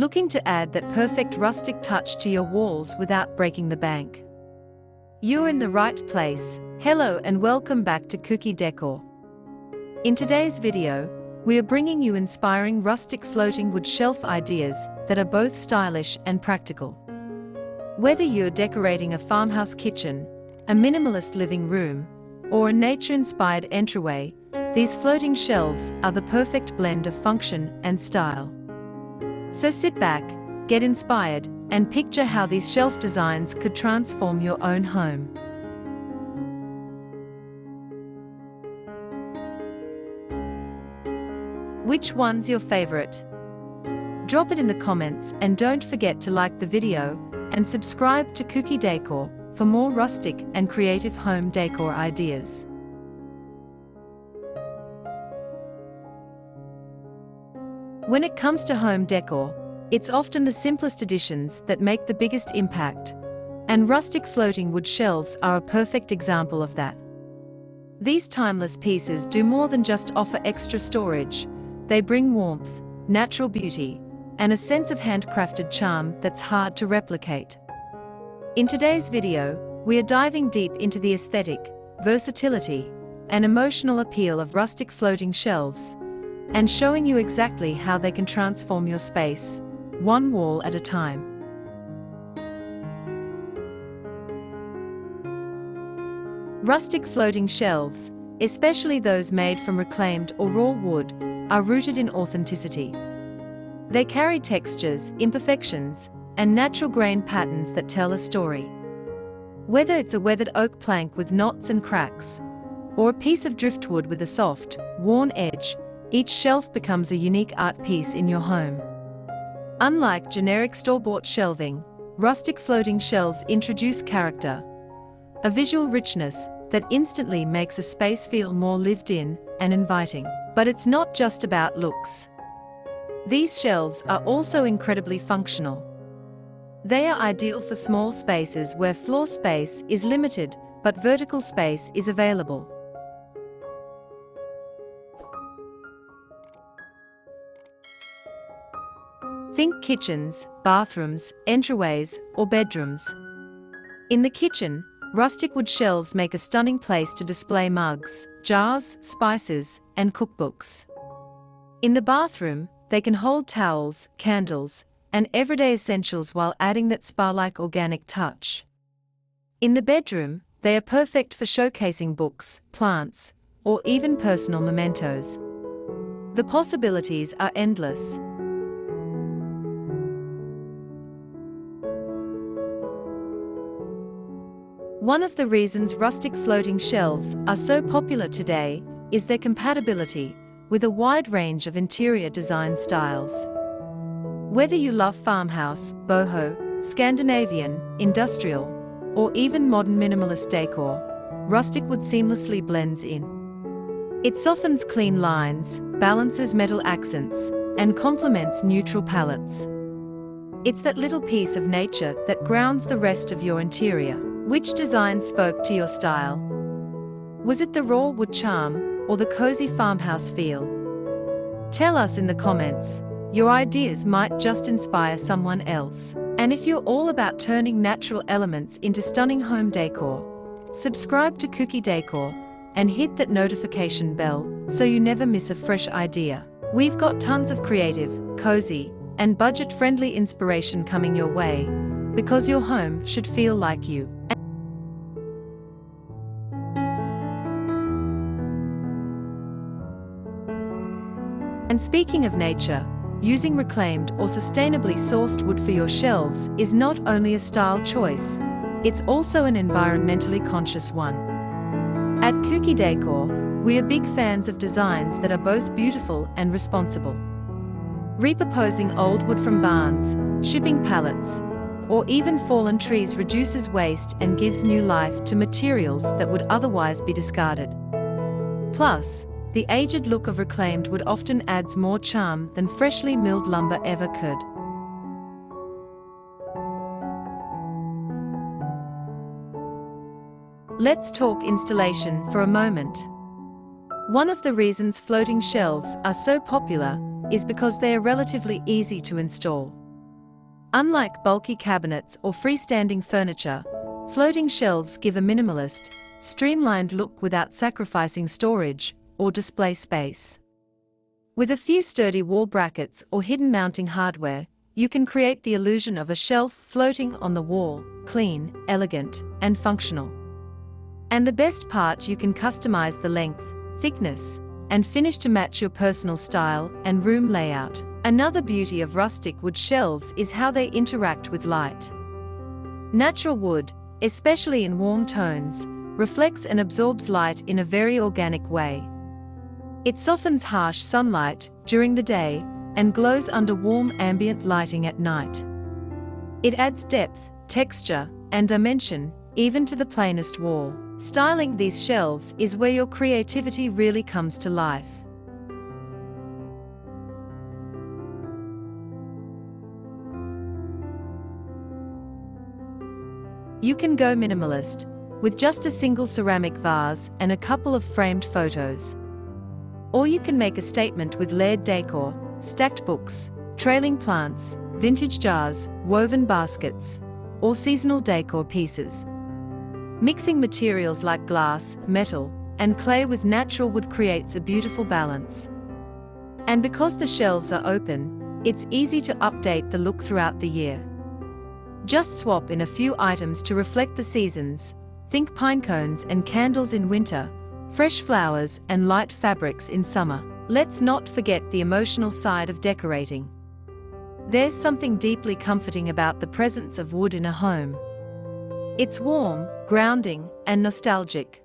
Looking to add that perfect rustic touch to your walls without breaking the bank? You're in the right place. Hello and welcome back to Kuki Decor. In today's video, we are bringing you inspiring rustic floating wood shelf ideas that are both stylish and practical. Whether you're decorating a farmhouse kitchen, a minimalist living room, or a nature-inspired entryway, these floating shelves are the perfect blend of function and style. So sit back, get inspired, and picture how these shelf designs could transform your own home. Which one's your favorite? Drop it in the comments and don't forget to like the video and subscribe to Kuki Decor for more rustic and creative home decor ideas. When it comes to home decor, it's often the simplest additions that make the biggest impact, and rustic floating wood shelves are a perfect example of that. These timeless pieces do more than just offer extra storage. They bring warmth, natural beauty, and a sense of handcrafted charm that's hard to replicate. In today's video, we are diving deep into the aesthetic, versatility, and emotional appeal of rustic floating shelves, and showing you exactly how they can transform your space, one wall at a time. Rustic floating shelves, especially those made from reclaimed or raw wood, are rooted in authenticity. They carry textures, imperfections, and natural grain patterns that tell a story. Whether it's a weathered oak plank with knots and cracks, or a piece of driftwood with a soft, worn edge, each shelf becomes a unique art piece in your home. Unlike generic store-bought shelving, rustic floating shelves introduce character, a visual richness that instantly makes a space feel more lived in and inviting. But it's not just about looks. These shelves are also incredibly functional. They are ideal for small spaces where floor space is limited but vertical space is available. Think kitchens, bathrooms, entryways, or bedrooms. In the kitchen, rustic wood shelves make a stunning place to display mugs, jars, spices, and cookbooks. In the bathroom, they can hold towels, candles, and everyday essentials while adding that spa-like organic touch. In the bedroom, they are perfect for showcasing books, plants, or even personal mementos. The possibilities are endless. One of the reasons rustic floating shelves are so popular today is their compatibility with a wide range of interior design styles. Whether you love farmhouse, boho, Scandinavian, industrial, or even modern minimalist decor, rustic wood seamlessly blends in. It softens clean lines, balances metal accents, and complements neutral palettes. It's that little piece of nature that grounds the rest of your interior. Which design spoke to your style? Was it the raw wood charm or the cozy farmhouse feel? Tell us in the comments. Your ideas might just inspire someone else. And if you're all about turning natural elements into stunning home decor, subscribe to Kuki Decor and hit that notification bell so you never miss a fresh idea. We've got tons of creative, cozy, and budget-friendly inspiration coming your way, because your home should feel like you. And speaking of nature, using reclaimed or sustainably sourced wood for your shelves is not only a style choice, it's also an environmentally conscious one. At Kuki Decor, we are big fans of designs that are both beautiful and responsible. Repurposing old wood from barns, shipping pallets, or even fallen trees reduces waste and gives new life to materials that would otherwise be discarded. Plus, the aged look of reclaimed wood often adds more charm than freshly milled lumber ever could. Let's talk installation for a moment. One of the reasons floating shelves are so popular is because they are relatively easy to install. Unlike bulky cabinets or freestanding furniture, floating shelves give a minimalist, streamlined look without sacrificing storage or display space. With a few sturdy wall brackets or hidden mounting hardware, you can create the illusion of a shelf floating on the wall, clean, elegant, and functional. And the best part, you can customize the length, thickness, and finish to match your personal style and room layout. Another beauty of rustic wood shelves is how they interact with light. Natural wood, especially in warm tones, reflects and absorbs light in a very organic way. It softens harsh sunlight during the day and glows under warm ambient lighting at night. It adds depth, texture, and dimension, even to the plainest wall. Styling these shelves is where your creativity really comes to life. You can go minimalist, with just a single ceramic vase and a couple of framed photos. Or you can make a statement with layered decor, stacked books, trailing plants, vintage jars, woven baskets, or seasonal decor pieces. Mixing materials like glass, metal, and clay with natural wood creates a beautiful balance. And because the shelves are open, it's easy to update the look throughout the year. Just swap in a few items to reflect the seasons. Think pine cones and candles in winter, fresh flowers and light fabrics in summer. Let's not forget the emotional side of decorating. There's something deeply comforting about the presence of wood in a home. It's warm, grounding, and nostalgic.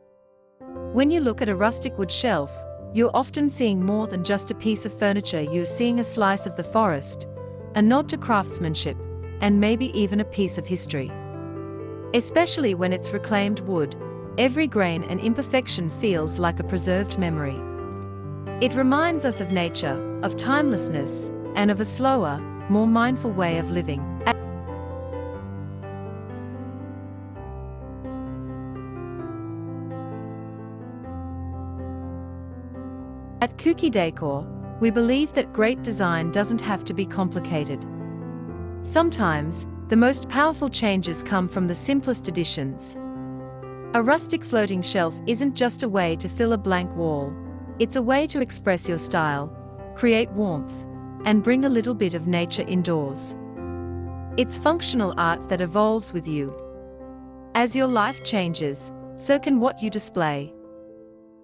When you look at a rustic wood shelf, you're often seeing more than just a piece of furniture. You're seeing a slice of the forest, a nod to craftsmanship, and maybe even a piece of history. Especially when it's reclaimed wood, every grain and imperfection feels like a preserved memory. It reminds us of nature, of timelessness, and of a slower, more mindful way of living. At Kuki Decor, we believe that great design doesn't have to be complicated. Sometimes, the most powerful changes come from the simplest additions. A rustic floating shelf isn't just a way to fill a blank wall, it's a way to express your style, create warmth, and bring a little bit of nature indoors. It's functional art that evolves with you. As your life changes, so can what you display.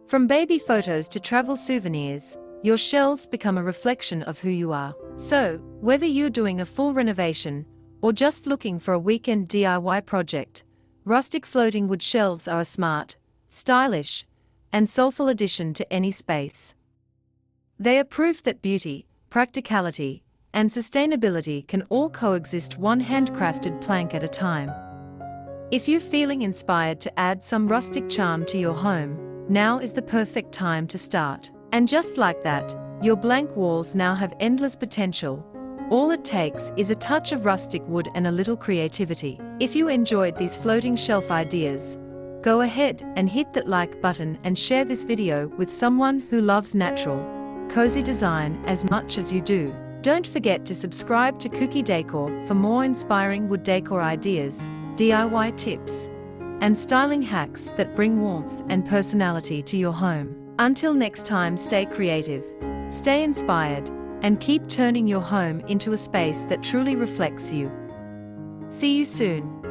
From baby photos to travel souvenirs, your shelves become a reflection of who you are. So, whether you're doing a full renovation or just looking for a weekend DIY project, rustic floating wood shelves are a smart, stylish, and soulful addition to any space. They are proof that beauty, practicality, and sustainability can all coexist, one handcrafted plank at a time. If you're feeling inspired to add some rustic charm to your home, now is the perfect time to start. And just like that, your blank walls now have endless potential. All it takes is a touch of rustic wood and a little creativity. If you enjoyed these floating shelf ideas, go ahead and hit that like button and share this video with someone who loves natural, cozy design as much as you do. Don't forget to subscribe to Kuki Decor for more inspiring wood decor ideas, DIY tips, and styling hacks that bring warmth and personality to your home. Until next time, stay creative, stay inspired, and keep turning your home into a space that truly reflects you. See you soon.